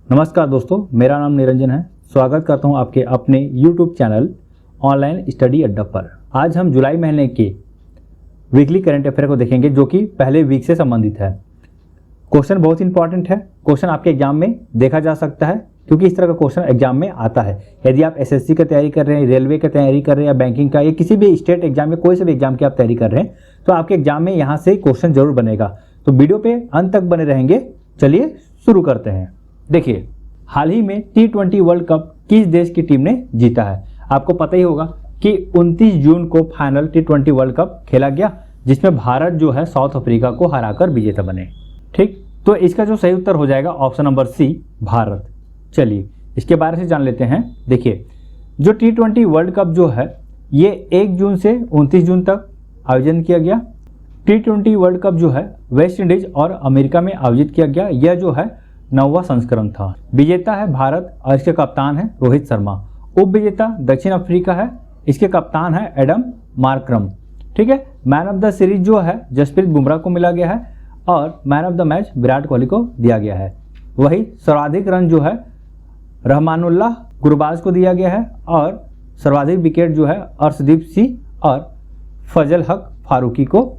नमस्कार दोस्तों, मेरा नाम निरंजन है। स्वागत करता हूं आपके अपने YouTube चैनल ऑनलाइन स्टडी अड्डा पर। आज हम जुलाई महीने के वीकली करंट अफेयर को देखेंगे जो कि पहले वीक से संबंधित है। क्वेश्चन बहुत इंपॉर्टेंट है। क्वेश्चन आपके एग्जाम में देखा जा सकता है क्योंकि इस तरह का क्वेश्चन एग्जाम में आता है। यदि आप SSC की तैयारी कर रहे हैं, रेलवे की तैयारी कर रहे हैं या बैंकिंग का या किसी भी स्टेट एग्जाम में कोई से भी एग्जाम की आप तैयारी कर रहे हैं तो आपके एग्जाम में यहाँ से क्वेश्चन जरूर बनेगा। तो वीडियो पे अंत तक बने रहेंगे। चलिए शुरू करते हैं। देखिए, हाल ही में T20 वर्ल्ड कप किस देश की टीम ने जीता है। आपको पता ही होगा कि 29 जून को फाइनल T20 वर्ल्ड कप खेला गया जिसमें भारत जो है साउथ अफ्रीका को हराकर विजेता बने। ठीक, तो इसका जो सही उत्तर हो जाएगा ऑप्शन नंबर सी, भारत। चलिए इसके बारे में जान लेते हैं। देखिए, जो T20 वर्ल्ड कप जो है ये 1 जून से 29 जून तक आयोजन किया गया। T20 वर्ल्ड कप जो है वेस्ट इंडीज और अमेरिका में आयोजित किया गया। यह जो है 9वां संस्करण था। विजेता है भारत और इसके कप्तान है रोहित शर्मा। उप विजेता दक्षिण अफ्रीका है, इसके कप्तान है एडम मार्करम। ठीक है, मैन ऑफ द सीरीज जो है जसप्रीत बुमराह को मिला गया है और man of the match Virat Kohli को दिया गया है। वही सर्वाधिक रन जो है रहमानुल्लाह गुरबाज को दिया गया है और सर्वाधिक विकेट जो है अर्शदीप सिंह और फजल हक फारूकी को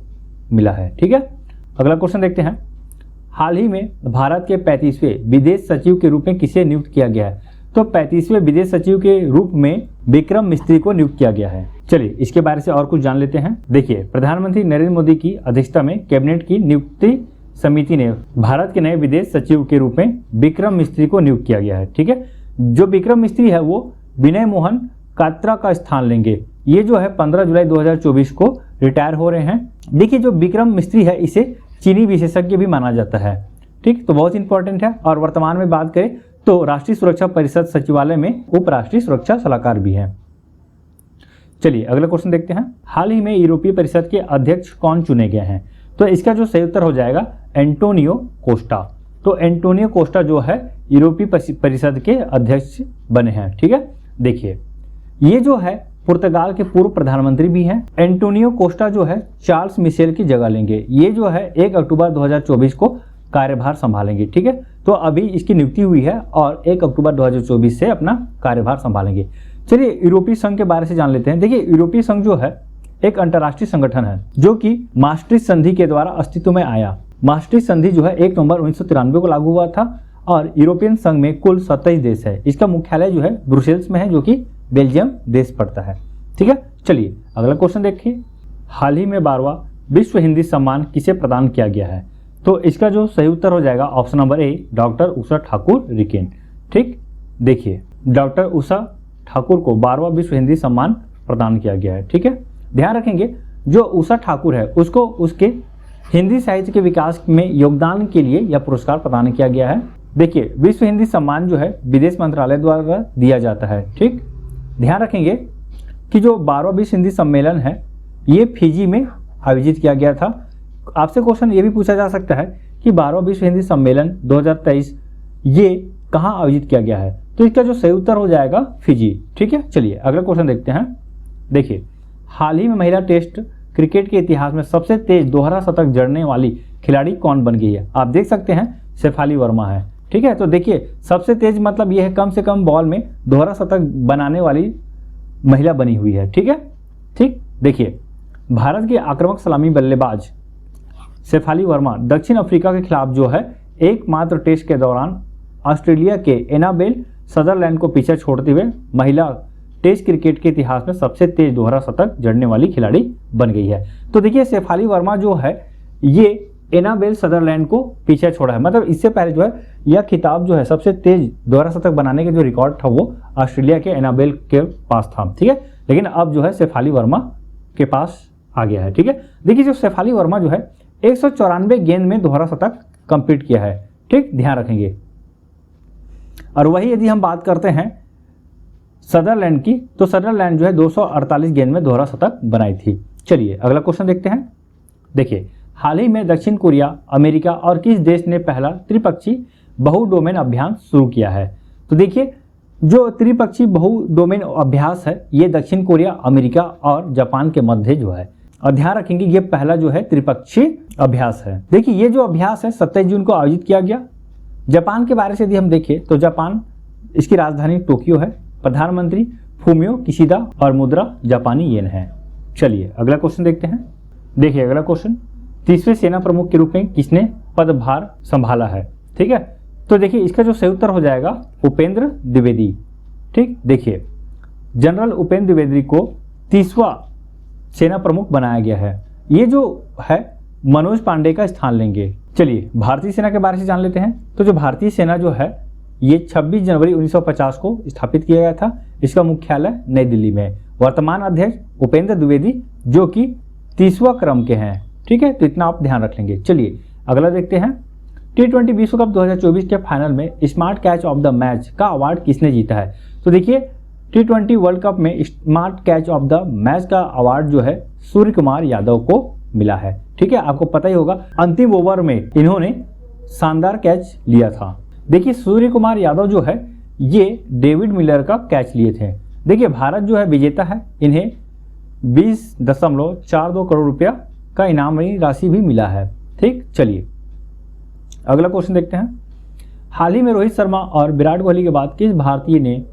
मिला है। ठीक है, अगला क्वेश्चन देखते हैं। हाल ही में भारत के 35वें विदेश सचिव के रूप में किसे नियुक्त किया गया है। तो 35वें विदेश सचिव के रूप में विक्रम मिस्त्री को नियुक्त किया गया है। चलिए इसके बारे से और कुछ जान लेते हैं। देखिए, प्रधानमंत्री नरेंद्र मोदी की अध्यक्षता में कैबिनेट की नियुक्ति समिति ने भारत के नए विदेश सचिव के रूप में विक्रम मिस्त्री को नियुक्त किया गया है। ठीक है, जो विक्रम मिस्त्री है वो विनय मोहन कात्रा का स्थान लेंगे। ये जो है 15 जुलाई 2024 को रिटायर हो रहे हैं। देखिए, जो विक्रम मिस्त्री है इसे चीनी विशेषज्ञ भी माना जाता है। ठीक, तो बहुत इंपॉर्टेंट है। और वर्तमान में बात करें तो राष्ट्रीय सुरक्षा परिषद सचिवालय में उप राष्ट्रीय सुरक्षा सलाहकार भी हैं। चलिए अगला क्वेश्चन देखते हैं। हाल ही में यूरोपीय परिषद के अध्यक्ष कौन चुने गए हैं। तो इसका जो सही उत्तर हो जाएगा एंटोनियो कोस्टा। तो एंटोनियो कोस्टा जो है यूरोपीय परिषद के अध्यक्ष बने हैं। ठीक है, देखिए ये जो है पुर्तगाल के पूर्व प्रधानमंत्री भी हैं। एंटोनियो कोस्टा जो है चार्ल्स मिशेल की जगह लेंगे। ये जो है 1 अक्टूबर 2024 को कार्यभार संभालेंगे। ठीक है, तो अभी इसकी नियुक्ति हुई है और 1 अक्टूबर 2024 से अपना कार्यभार संभालेंगे। चलिए यूरोपीय संघ के बारे से जान लेते हैं। देखिए, यूरोपीय संघ जो है एक अंतर्राष्ट्रीय संगठन है जो कि maastricht संधि के द्वारा अस्तित्व में आया। maastricht संधि जो है 1 नवंबर 1993 को लागू हुआ था और यूरोपियन संघ में कुल 27 देश है। इसका मुख्यालय जो है ब्रुसेल्स में है जो कि बेल्जियम देश पड़ता है। ठीक है, चलिए अगला क्वेश्चन देखिए। हाल ही में 12वां विश्व हिंदी सम्मान किसे प्रदान किया गया है। तो इसका जो सही उत्तर हो जाएगा ऑप्शन नंबर ए, डॉक्टर उषा ठाकुर रिकेन। ठीक, देखिए डॉक्टर उषा ठाकुर को 12वां विश्व हिंदी सम्मान प्रदान किया गया है। ठीक है, ध्यान रखेंगे जो उषा ठाकुर है उसको उसके हिंदी साहित्य के विकास में योगदान के लिए यह पुरस्कार प्रदान किया गया है। देखिए, विश्व हिंदी सम्मान जो है विदेश मंत्रालय द्वारा दिया जाता है। ठीक, ध्यान रखेंगे कि जो 12वां विश्व हिंदी सम्मेलन है ये फिजी में आयोजित किया गया था। आपसे क्वेश्चन ये भी पूछा जा सकता है कि 12वां विश्व हिंदी सम्मेलन 2023 ये कहाँ आयोजित किया गया है। तो इसका जो सही उत्तर हो जाएगा फिजी। ठीक है, चलिए अगला क्वेश्चन देखते हैं। देखिए, हाल ही में महिला टेस्ट क्रिकेट के इतिहास में सबसे तेज दोहरा शतक जड़ने वाली खिलाड़ी कौन बन गई है। आप देख सकते हैं शेफाली वर्मा है। ठीक है, तो देखिए सबसे तेज मतलब यह है कम से कम बॉल में दोहरा शतक बनाने वाली महिला बनी हुई है। ठीक है, ठीक, देखिए भारत के आक्रामक सलामी बल्लेबाज शेफाली वर्मा दक्षिण अफ्रीका के खिलाफ जो है एकमात्र टेस्ट के दौरान ऑस्ट्रेलिया के एनाबेल सदरलैंड को पीछे छोड़ते हुए महिला टेस्ट क्रिकेट के इतिहास में सबसे तेज दोहरा शतक जड़ने वाली खिलाड़ी बन गई है। तो देखिए शेफाली वर्मा जो है ये एनाबेल सदरलैंड को पीछे छोड़ा है। मतलब इससे पहले जो है यह खिताब जो है सबसे तेज दोहरा शतक बनाने के जो रिकॉर्ड था वो ऑस्ट्रेलिया के एनाबेल के पास था। ठीक है, लेकिन अब जो है शेफाली वर्मा के पास आ गया है। ठीक है, देखिए जो शेफाली वर्मा जो है 194 गेंद में दोहरा शतक कंप्लीट किया है। ठीक, ध्यान रखेंगे। और वही यदि हम बात करते हैं सदरलैंड की तो सदरलैंड जो है 248 गेंद में दोहरा शतक बनाई थी। चलिए अगला क्वेश्चन देखते हैं। देखिए, हाल ही में दक्षिण कोरिया, अमेरिका और किस देश ने पहला त्रिपक्षीय बहु डोमेन अभ्यास शुरू किया है। तो देखिए जो त्रिपक्षीय बहु डोमेन अभ्यास है ये दक्षिण कोरिया, अमेरिका और जापान के मध्य जो है। और ध्यान रखेंगे ये पहला जो है त्रिपक्षीय अभ्यास है। देखिए ये जो अभ्यास है 27 जून को आयोजित किया गया जापान के बारे से यदि हम देखें तो जापान, इसकी राजधानी टोक्यो है, प्रधानमंत्री फूमियो किशिदा और मुद्रा जापानी येन है। चलिए अगला क्वेश्चन देखते हैं। देखिए अगला क्वेश्चन, तीसरे सेना प्रमुख के रूप में किसने पदभार संभाला है? ठीक है, तो देखिए इसका जो सही उत्तर हो जाएगा उपेंद्र द्विवेदी। ठीक, देखिए जनरल उपेंद्र द्विवेदी को तीसवा सेना प्रमुख बनाया गया है। ये जो है मनोज पांडे का स्थान लेंगे। चलिए भारतीय सेना के बारे में जान लेते हैं। तो जो भारतीय सेना जो है ये 26 जनवरी 1950 को स्थापित किया गया था। इसका मुख्यालय नई दिल्ली में। वर्तमान अध्यक्ष उपेंद्र द्विवेदी जो कि 30वां क्रम के हैं। ठीक है, तो इतना आप ध्यान रख लेंगे। चलिए अगला देखते हैं। T20 विश्व कप 2024 के फाइनल में smart catch of the match का अवार्ड किसने जीता है? तो देखिए T20 वर्ल्ड कप में smart catch of the match का अवार्ड जो है सूर्य कुमार यादव को मिला है। ठीक है, आपको पता ही होगा अंतिम ओवर में इन्होंने शानदार कैच लिया था। देखिए सूर्य कुमार यादव जो है ये डेविड मिलर का कैच लिए थे। देखिए भारत जो है विजेता है, इन्हें 20.42 करोड़ रुपया का इनामी राशि भी मिला है। ठीक, चलिए अगला क्वेश्चन देखते हैं। हाल ही में रोहित शर्मा और विराट कोहली के बाद किस भारतीय ने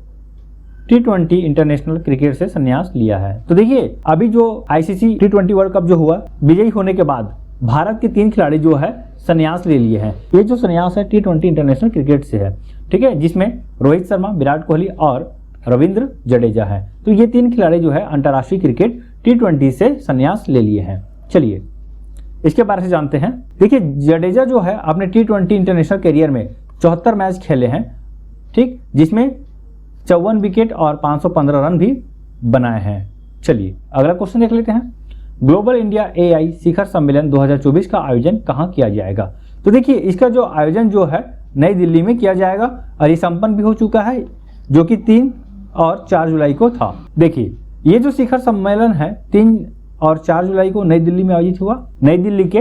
T20 इंटरनेशनल क्रिकेट से संन्यास लिया है? तो देखिए अभी जो ICC T20 वर्ल्ड कप जो हुआ, विजयी होने के बाद भारत के 3 खिलाड़ी जो है संन्यास ले लिए हैं। ये जो संन्यास है T20 इंटरनेशनल क्रिकेट से है। ठीक है, जिसमें रोहित शर्मा, विराट कोहली और रविंद्र जडेजा है। तो ये 3 खिलाड़ी जो है अंतर्राष्ट्रीय क्रिकेट T20 से संन्यास ले लिए हैं। चलिए इसके बारे में जानते हैं। देखिए जडेजा जो है अपने T20 इंटरनेशनल करियर में 74 मैच खेले हैं। ठीक, जिसमें 54 विकेट और 515 रन भी बनाए हैं। चलिए अगला क्वेश्चन देख लेते हैं। ग्लोबल इंडिया AI शिखर सम्मेलन 2024 का आयोजन कहाँ किया जाएगा? तो देखिए इसका जो आयोजन जो है नई दिल्ली में किया जाएगा और ये संपन्न भी हो चुका है, जो कि 3 और 4 जुलाई को था। देखिए ये जो शिखर सम्मेलन है 3 और 4 जुलाई को नई दिल्ली में आयोजित हुआ, नई दिल्ली के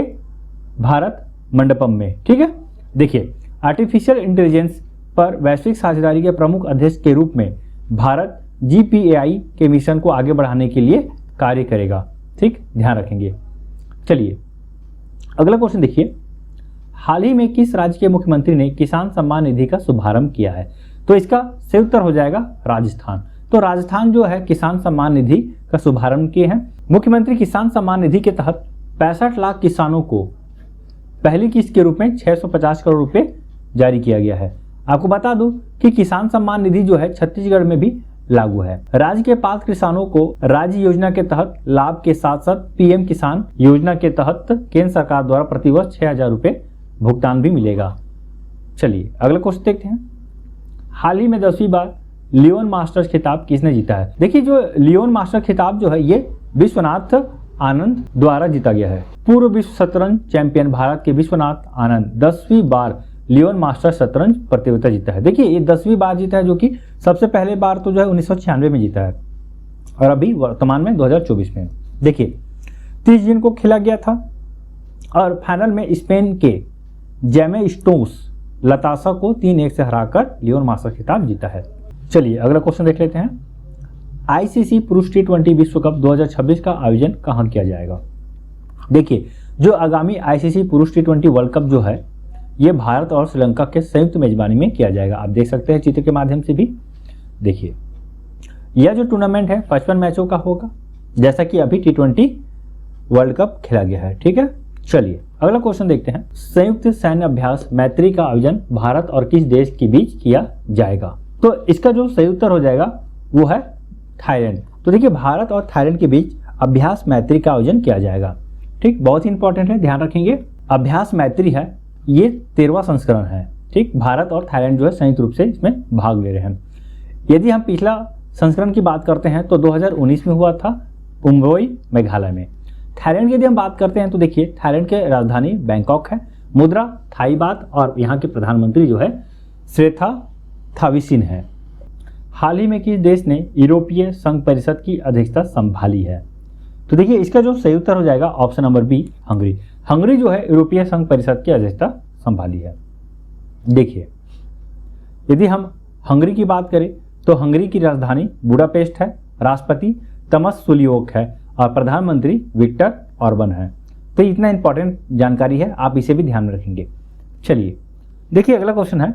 भारत मंडपम में। ठीक है, देखिए आर्टिफिशियल इंटेलिजेंस पर वैश्विक साझेदारी के प्रमुख अध्यक्ष के रूप में भारत GPAI के मिशन को आगे बढ़ाने के लिए कार्य करेगा। ठीक, ध्यान रखेंगे। चलिए अगला क्वेश्चन देखिए। हाल ही में किस राज्य के मुख्यमंत्री ने किसान सम्मान निधि का शुभारंभ किया है? तो इसका सही उत्तर हो जाएगा राजस्थान। तो राजस्थान जो है किसान सम्मान निधि का शुभारंभ किए हैं। मुख्यमंत्री किसान सम्मान निधि के तहत 65 लाख किसानों को पहली किस्त के रूप में 650 करोड़ रुपए जारी किया गया है। आपको बता दूं कि किसान सम्मान निधि जो है छत्तीसगढ़ में भी लागू है। राज्य के पात्र किसानों को राज्य योजना के तहत लाभ के साथ साथ PM किसान योजना के तहत केंद्र सरकार द्वारा प्रतिवर्ष 6,000 रुपए भुगतान भी मिलेगा। चलिए अगला क्वेश्चन देखते हैं। हाल ही में 10वीं बार लियोन मास्टर्स खिताब किसने जीता है? देखिए जो लियोन मास्टर खिताब जो है ये विश्वनाथ आनंद द्वारा जीता गया है। पूर्व विश्व शतरंज चैंपियन भारत के विश्वनाथ आनंद 10वीं बार लियोन मास्टर शतरंज प्रतियोगिता जीता है। देखिए ये 10वीं बार जीता है, जो कि सबसे पहले बार तो जो है 1996 में जीता है और अभी वर्तमान में 2024 में। देखिए 30 जून को खेला गया था और फाइनल में स्पेन के जेमे स्टोस लतासा को 3-1 से हराकर लियोन मास्टर खिताब जीता है। चलिए अगला क्वेश्चन देख लेते हैं। ICC पुरुष T20 विश्व कप 2026 का आयोजन कहाँ किया जाएगा? देखिए जो आगामी ICC पुरुष T20 वर्ल्ड कप जो है ये भारत और श्रीलंका के संयुक्त मेजबानी में किया जाएगा। आप देख सकते हैं चित्र के माध्यम से भी। देखिए यह जो टूर्नामेंट है 55 मैचों का होगा, जैसा कि अभी T20 वर्ल्ड कप खेला गया है। ठीक है, चलिए अगला क्वेश्चन देखते हैं। संयुक्त सैन्य अभ्यास मैत्री का आयोजन भारत और किस देश के बीच किया जाएगा? तो इसका जो सही उत्तर हो जाएगा वो है थाईलैंड। तो देखिए भारत और थाईलैंड के बीच अभ्यास मैत्री का आयोजन किया जाएगा। ठीक, बहुत ही इंपॉर्टेंट है, ध्यान रखेंगे। अभ्यास मैत्री है ये 13वां संस्करण है। ठीक, भारत और थाईलैंड जो है संयुक्त रूप से इसमें भाग ले रहे हैं। यदि हम पिछला संस्करण की बात करते हैं तो 2019 में हुआ था उम्रोई मेघालय में। थाईलैंड की यदि हम बात करते हैं तो देखिए थाईलैंड के राजधानी बैंकॉक है, मुद्रा थाई बात और यहाँ के प्रधानमंत्री जो है श्रेथा थाविसिन है। हाल ही में किस देश ने यूरोपीय संघ परिषद की अध्यक्षता संभाली है? तो देखिए इसका जो सही उत्तर हो जाएगा option number B Hungary. Hungary जो है यूरोपीय संघ परिषद की अध्यक्षता संभाली है। देखिए यदि हम हंगरी की बात करें तो हंगरी की राजधानी बुडापेस्ट है, राष्ट्रपति तमस सुलियोक है और प्रधानमंत्री विक्टर ऑर्बन है। तो इतना इंपॉर्टेंट जानकारी है, आप इसे भी ध्यान में रखेंगे। चलिए देखिए अगला क्वेश्चन है,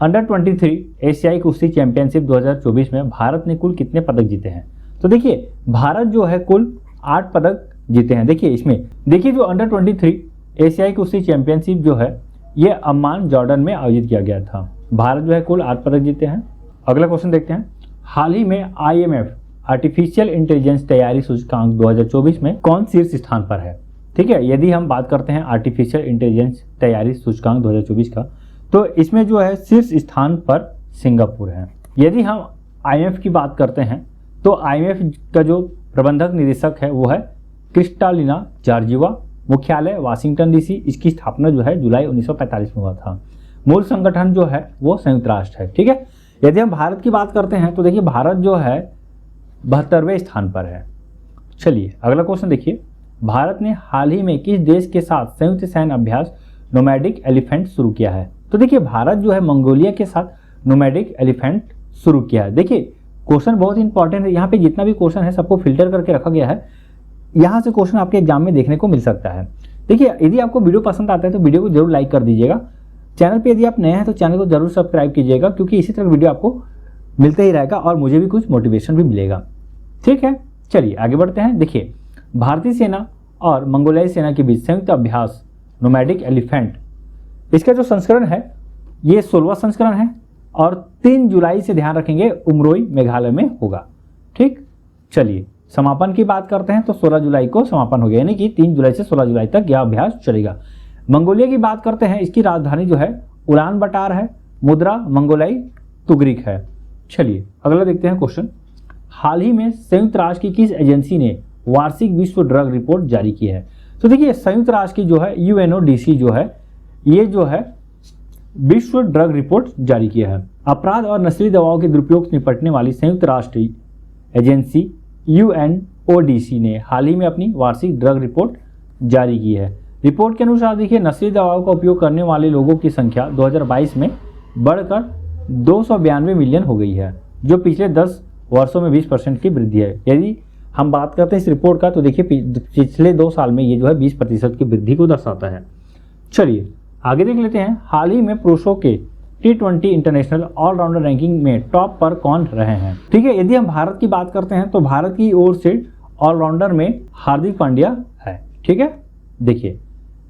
अंडर 23 एशियाई कुश्ती चैंपियनशिप 2024 में भारत ने कुल कितने पदक जीते हैं? तो देखिए भारत जो है कुल 8 पदक जीते हैं। देखिए इसमें देखिए जो अंडर 23 एशियाई कुश्ती चैंपियनशिप जो है ये अम्मान जॉर्डन में आयोजित किया गया था। भारत जो है कुल 8 पदक जीते हैं। अगला क्वेश्चन देखते हैं, हाल ही में IMF आर्टिफिशियल इंटेलिजेंस तैयारी सूचकांक 2024 में कौन शीर्ष स्थान पर है? ठीक है, यदि हम बात करते हैं आर्टिफिशियल इंटेलिजेंस तैयारी सूचकांक 2024 का, तो इसमें जो है शीर्ष स्थान पर सिंगापुर है। यदि हम IMF की बात करते हैं तो IMF का जो प्रबंधक निदेशक है वो है क्रिस्टालिना जॉर्जिवा, मुख्यालय वाशिंगटन DC। इसकी स्थापना जो है जुलाई 1945 में हुआ था। मूल संगठन जो है वो संयुक्त राष्ट्र है। ठीक है, यदि हम भारत की बात करते हैं तो देखिए भारत जो है 72वें स्थान पर है। चलिए अगला क्वेश्चन देखिए, भारत ने हाल ही में किस देश के साथ संयुक्त सैन्य अभ्यास नोमैडिक एलिफेंट शुरू किया है? तो देखिए भारत जो है मंगोलिया के साथ नोमैडिक एलिफेंट शुरू किया है। देखिए क्वेश्चन बहुत इंपॉर्टेंट है, यहाँ पे जितना भी क्वेश्चन है सबको फिल्टर करके रखा गया है। यहाँ से क्वेश्चन आपके एग्जाम में देखने को मिल सकता है। देखिए यदि आपको वीडियो पसंद आता है तो वीडियो को जरूर लाइक कर दीजिएगा। चैनल पे यदि आप नए हैं तो चैनल को जरूर सब्सक्राइब कीजिएगा, क्योंकि इसी तरह वीडियो आपको मिलते ही रहेगा और मुझे भी कुछ मोटिवेशन भी मिलेगा। ठीक है, चलिए आगे बढ़ते हैं। देखिए भारतीय सेना और मंगोलियाई सेना के बीच संयुक्त अभ्यास नोमैडिक एलिफेंट, इसका जो संस्करण है ये 16वां संस्करण है और 3 जुलाई से ध्यान रखेंगे उमरोई मेघालय में होगा। ठीक, चलिए समापन की बात करते हैं तो 16 जुलाई को समापन हो गया, यानी कि 3 जुलाई से 16 जुलाई तक यह अभ्यास चलेगा। मंगोलिया की बात करते हैं, इसकी राजधानी जो है उलान बटार है, मुद्रा मंगोलाई तुगरिक है। चलिए अगला देखते हैं क्वेश्चन, हाल ही में संयुक्त राष्ट्र की किस एजेंसी ने वार्षिक विश्व ड्रग रिपोर्ट जारी की है? तो देखिए संयुक्त राष्ट्र की जो है UNODC जो है ये जो है विश्व ड्रग रिपोर्ट जारी किया है। अपराध और नस्ली दवाओं के दुरुपयोग से निपटने वाली संयुक्त राष्ट्र एजेंसी UNODC ने हाल ही में अपनी वार्षिक ड्रग रिपोर्ट जारी की है। रिपोर्ट के अनुसार देखिए नस्ली दवाओं का उपयोग करने वाले लोगों की संख्या 2022 में बढ़कर 292 मिलियन हो गई है, जो पिछले 10 वर्षों में 20% की वृद्धि है। यदि हम बात करते हैं इस रिपोर्ट का तो देखिए पिछले 2 साल में ये जो है 20% की वृद्धि को दर्शाता है। चलिए आगे देख लेते हैं, हाल ही में पुरुषों के T20 इंटरनेशनल ऑलराउंडर रैंकिंग में टॉप पर कौन रहे हैं? ठीक है, यदि हम भारत की बात करते हैं तो भारत की ओर से ऑलराउंडर में हार्दिक पांड्या है। ठीक है, देखिए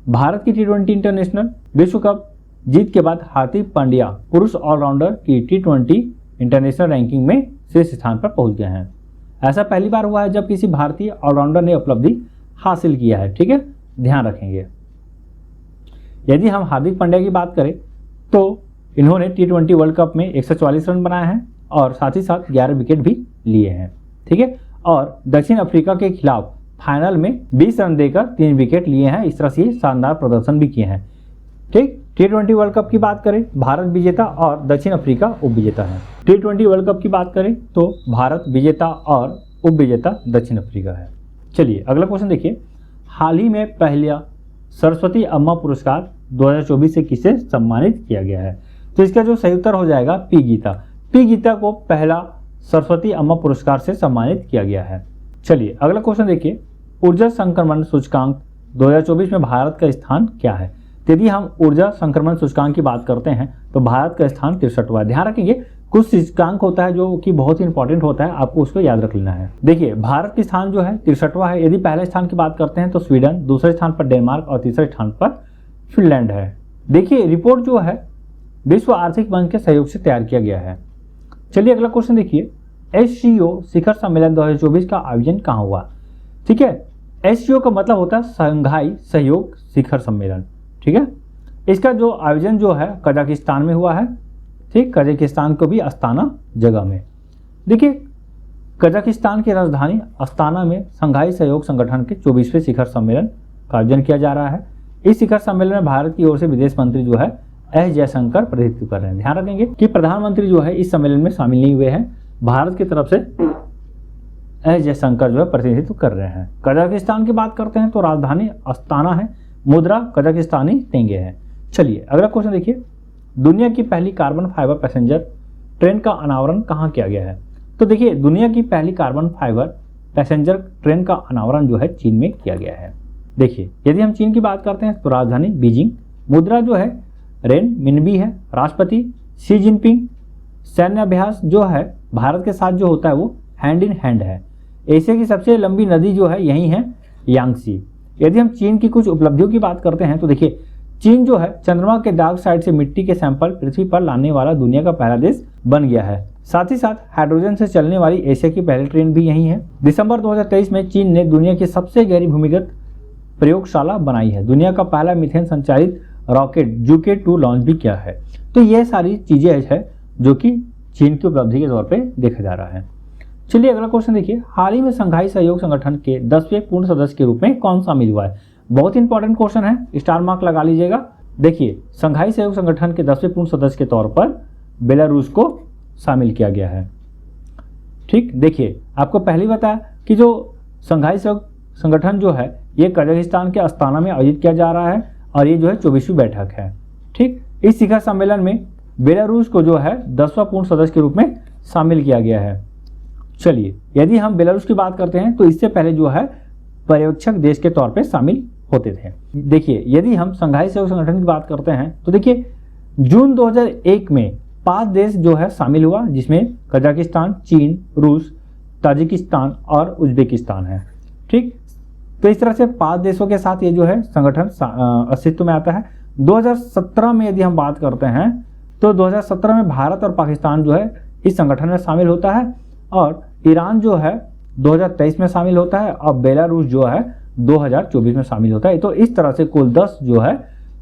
भारत की T20 इंटरनेशनल विश्व कप जीत के बाद हार्दिक पांड्या पुरुष ऑलराउंडर की T20 इंटरनेशनल रैंकिंग में शीर्ष स्थान पर पहुंच गए हैं। ऐसा पहली बार हुआ है जब किसी भारतीय ऑलराउंडर ने उपलब्धि हासिल किया है। ठीक है, ध्यान रखेंगे। यदि हम हार्दिक पांड्या की बात करें तो इन्होंने T20 वर्ल्ड कप में 144 रन बनाए हैं और साथ ही साथ 11 विकेट भी लिए हैं। ठीक है, और दक्षिण अफ्रीका के खिलाफ फाइनल में 20 रन देकर 3 विकेट लिए हैं। इस तरह से शानदार प्रदर्शन भी किए हैं। ठीक, T20 वर्ल्ड कप की बात करें, भारत विजेता और दक्षिण अफ्रीका उपविजेता है। T20 वर्ल्ड कप की बात करें तो भारत विजेता और उपविजेता दक्षिण अफ्रीका है। चलिए अगला क्वेश्चन देखिए, हाल ही में पहला सरस्वती अम्मा पुरस्कार 2024 से किसे सम्मानित किया गया है? तो इसका जो सही उत्तर हो जाएगा पी गीता को पहला सरस्वती अम्मा पुरस्कार से सम्मानित किया गया है। चलिए अगला क्वेश्चन देखिए, ऊर्जा संक्रमण सूचकांक 2024 में भारत का स्थान क्या है? यदि हम ऊर्जा संक्रमण सूचकांक की बात करते हैं तो भारत का स्थान 63वां। ध्यान रखेंगे कुछ सूचकांक होता है जो कि बहुत ही इंपॉर्टेंट होता है, आपको उसको याद रख लेना है। देखिए भारत के स्थान जो है 63वां है। यदि पहले स्थान की बात करते हैं तो स्वीडन, दूसरे स्थान पर डेनमार्क और तीसरे स्थान पर फिनलैंड है। देखिए रिपोर्ट जो है विश्व आर्थिक मंच के सहयोग से तैयार किया गया है। चलिए अगला क्वेश्चन देखिए, SCO शिखर सम्मेलन 2024 का आयोजन कहाँ हुआ? ठीक है, SCO का मतलब होता है शंघाई सहयोग शिखर सम्मेलन। ठीक है, इसका जो आयोजन जो है कजाकिस्तान में हुआ है। ठीक, कजाकिस्तान को भी अस्ताना जगह में। देखिए कजाकिस्तान की राजधानी अस्ताना में शंघाई सहयोग संगठन के 24वें शिखर सम्मेलन का आयोजन किया जा रहा है। इस शिखर सम्मेलन में भारत की ओर से विदेश मंत्री जो है एस जयशंकर प्रतिनिधित्व कर रहे हैं। ध्यान रखेंगे कि प्रधानमंत्री जो है इस सम्मेलन में शामिल नहीं हुए हैं, भारत की तरफ से एस जयशंकर जो है प्रतिनिधित्व कर रहे हैं। कजाकिस्तान की बात करते हैं तो राजधानी अस्ताना है, मुद्रा कजाकिस्तानी तेंगे है। चलिए अगला क्वेश्चन देखिए, दुनिया की पहली कार्बन फाइबर पैसेंजर ट्रेन का अनावरण कहाँ किया गया है? तो देखिए दुनिया की पहली कार्बन फाइबर पैसेंजर ट्रेन का अनावरण जो है चीन में किया गया है। देखिए यदि हम चीन की बात करते हैं तो राजधानी बीजिंग, मुद्रा जो है रेन मिनबी है राष्ट्रपति, शी जिनपिंग। सैन्य अभ्यास जो है भारत के साथ जो होता है वो हैंड इन हैंड है। एशिया की सबसे लंबी नदी जो है यही है यांगसी। यदि हम चीन की कुछ उपलब्धियों की बात करते हैं तो देखिए, चीन जो है चंद्रमा के डार्क साइड से मिट्टी के सैंपल पृथ्वी पर लाने वाला दुनिया का पहला देश बन गया है। साथ ही साथ हाइड्रोजन से चलने वाली एशिया की पहली ट्रेन भी यही है। दिसंबर 2023 में चीन ने दुनिया की सबसे गहरी भूमिगत प्रयोगशाला बनाई है। दुनिया का पहला मीथेन संचालित रॉकेट जुके-2 लॉन्च भी किया है। तो ये सारी चीजें है जो कि चीन की उपलब्धि के तौर पर देखा जा रहा है। चलिए अगला क्वेश्चन देखिए, हाल ही में संघाई सहयोग संगठन के 10वें पूर्ण सदस्य के रूप में कौन शामिल हुआ है? बहुत इंपॉर्टेंट क्वेश्चन है, स्टार मार्क लगा लीजिएगा। देखिए, संघाई सहयोग संगठन के 10वें पूर्ण सदस्य के तौर पर बेलारूस को शामिल किया गया है। ठीक, देखिए आपको पहले बताया कि जो संघाई सहयोग संगठन जो है ये कजाकिस्तान के अस्ताना में आयोजित किया जा रहा है और ये जो है 24वीं बैठक है। ठीक, इस शिखर सम्मेलन में बेलारूस को जो है 10वां पूर्ण सदस्य के रूप में शामिल किया गया है। चलिए, यदि हम बेलारूस की बात करते हैं तो इससे पहले जो है पर्यवेक्षक देश के तौर पे शामिल होते थे। देखिए, यदि हम संघाई सहयोग संगठन की बात करते हैं तो देखिए, जून 2001 में 5 देश जो है शामिल हुआ, जिसमें कजाकिस्तान, चीन, रूस, ताजिकिस्तान और उज्बेकिस्तान है। ठीक, तो इस तरह से 5 देशों के साथ ये जो है संगठन अस्तित्व में आता है। 2017 में यदि हम बात करते हैं तो 2017 में भारत और पाकिस्तान जो है इस संगठन में शामिल होता है और ईरान जो है 2023 में शामिल होता है और बेलारूस जो है 2024 में शामिल होता है। तो इस तरह से कुल 10 जो है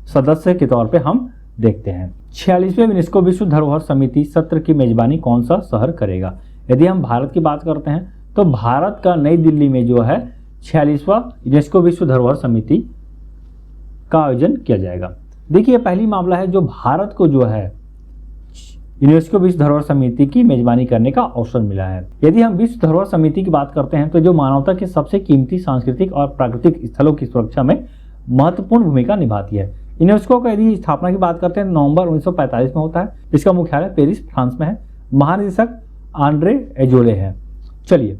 सदस्य के तौर पे हम देखते हैं। 46वें यूनेस्को विश्व धरोहर समिति सत्र की मेजबानी कौन सा शहर करेगा? यदि हम भारत की बात करते हैं तो भारत का नई दिल्ली में जो है 46वां यूनेस्को विश्व धरोहर समिति का आयोजन किया जाएगा। देखिए, पहली मामला है जो भारत को जो है यूनेस्को विश्व धरोहर समिति की मेजबानी करने का अवसर मिला है। यदि हम विश्व धरोहर समिति की बात करते हैं तो जो मानवता के सबसे कीमती सांस्कृतिक और प्राकृतिक स्थलों की सुरक्षा में महत्वपूर्ण भूमिका निभाती है। यूनेस्को का यदि स्थापना की बात करते हैं नवंबर 1945 में होता है। इसका मुख्यालय पेरिस फ्रांस में है। महानिदेशक आंद्रे एजोले है। चलिए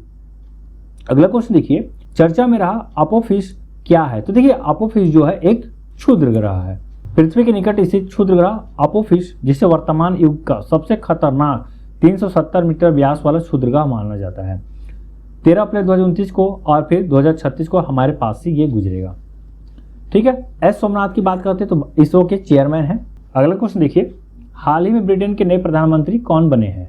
अगला क्वेश्चन देखिए, चर्चा में रहा अपोफिस क्या है? तो देखिए, अपोफिस जो है एक क्षुद्र ग्रह है। पृथ्वी के निकट स्थित क्षुद्र ग्रह अपोफिस, जिसे वर्तमान युग का सबसे खतरनाक 370 मीटर व्यास वाला क्षुद्र ग्रह माना जाता है। 13 अप्रैल 2029 को और फिर 2036 को हमारे पास से ये गुजरेगा। ठीक है, एस सोमनाथ की बात करते हैं तो इसरो के चेयरमैन हैं। अगला क्वेश्चन देखिए, हाल ही में ब्रिटेन के नए प्रधानमंत्री कौन बने हैं?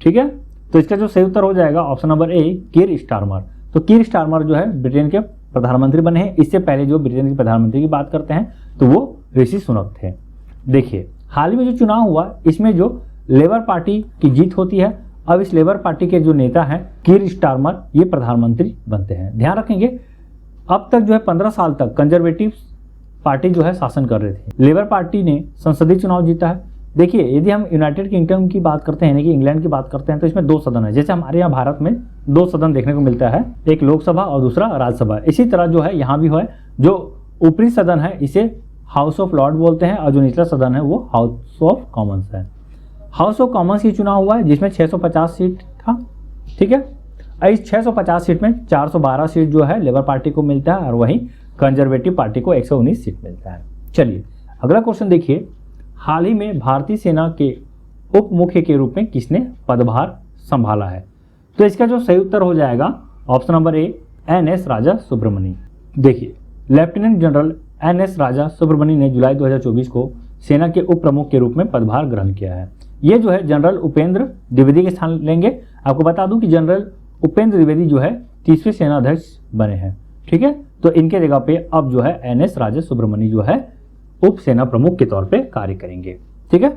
ठीक है, तो इसका जो सही उत्तर हो जाएगा option number A, Keir Starmer. तो कीर स्टारमर जो है ब्रिटेन के प्रधानमंत्री बने हैं। इससे पहले जो ब्रिटेन के प्रधानमंत्री की बात करते हैं तो वो ऋषि सुनक थे। देखिए, हाल ही में जो चुनाव हुआ इसमें जो लेबर पार्टी की जीत होती है। अब इस लेबर पार्टी के जो नेता हैं कीर स्टारमर, ये प्रधानमंत्री बनते हैं। ध्यान रखेंगे, अब तक जो है 15 साल तक कंजर्वेटिव पार्टी जो है शासन कर रहे थे। लेबर पार्टी ने संसदीय चुनाव जीता है। देखिए, यदि हम यूनाइटेड किंगडम की बात करते हैं यानी कि इंग्लैंड की बात करते हैं तो इसमें 2 सदन है। जैसे हमारे यहाँ भारत में 2 सदन देखने को मिलता है, एक लोकसभा और दूसरा राज्यसभा। इसी तरह जो है यहाँ भी है, जो ऊपरी सदन है इसे हाउस ऑफ लॉर्ड बोलते हैं और जो निचला सदन है वो हाउस ऑफ कॉमन्स है। हाउस ऑफ कॉमन्स की चुनाव हुआ है जिसमें 650 सीट था। ठीक है, इस 650 सीट में 412 सीट जो है लेबर पार्टी को मिलता है और वहीं कंजर्वेटिव पार्टी को 119 सीट मिलता है। चलिए अगला क्वेश्चन देखिए, हाल ही में भारतीय सेना के उप मुख्य के रूप में किसने पदभार संभाला है? तो इसका जो सही उत्तर हो जाएगा ऑप्शन नंबर ए, एन.एस. राजा सुब्रमणी। देखिए, लेफ्टिनेंट जनरल एन.एस. राजा सुब्रमणी ने जुलाई 2024 को सेना के उप प्रमुख के रूप में पदभार ग्रहण किया है। ये जो है जनरल उपेंद्र द्विवेदी के स्थान लेंगे। आपको बता दूं कि जनरल उपेंद्र द्विवेदी जो है 30वें सेनाध्यक्ष बने हैं। ठीक है, तो इनके जगह पे अब जो है एन.एस. राजा सुब्रमणी जो है उप सेना प्रमुख के तौर पे कार्य करेंगे। ठीक है,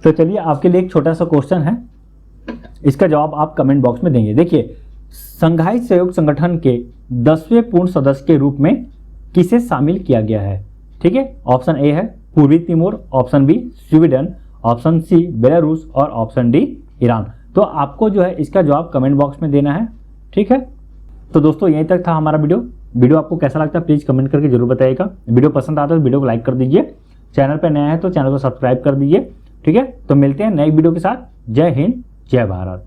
तो चलिए आपके लिए एक छोटा सा क्वेश्चन है, इसका जवाब आप कमेंट बॉक्स में देंगे। देखिए, संघाई सहयोग संगठन के 10वें पूर्ण सदस्य के रूप में किसे शामिल किया गया है? ठीक है, ऑप्शन ए है पूर्वी Timor, option B Sweden, option C Belarus और ऑप्शन डी ईरान। तो आपको जो है इसका जवाब कमेंट बॉक्स में देना है। ठीक है, तो दोस्तों यहीं तक था हमारा वीडियो आपको कैसा लगता है प्लीज कमेंट करके जरूर बताइएगा। वीडियो पसंद आता है तो वीडियो को लाइक कर दीजिए, चैनल पर नया है तो चैनल को सब्सक्राइब कर दीजिए। ठीक है, तो मिलते हैं नए वीडियो के साथ। जय हिंद, जय भारत।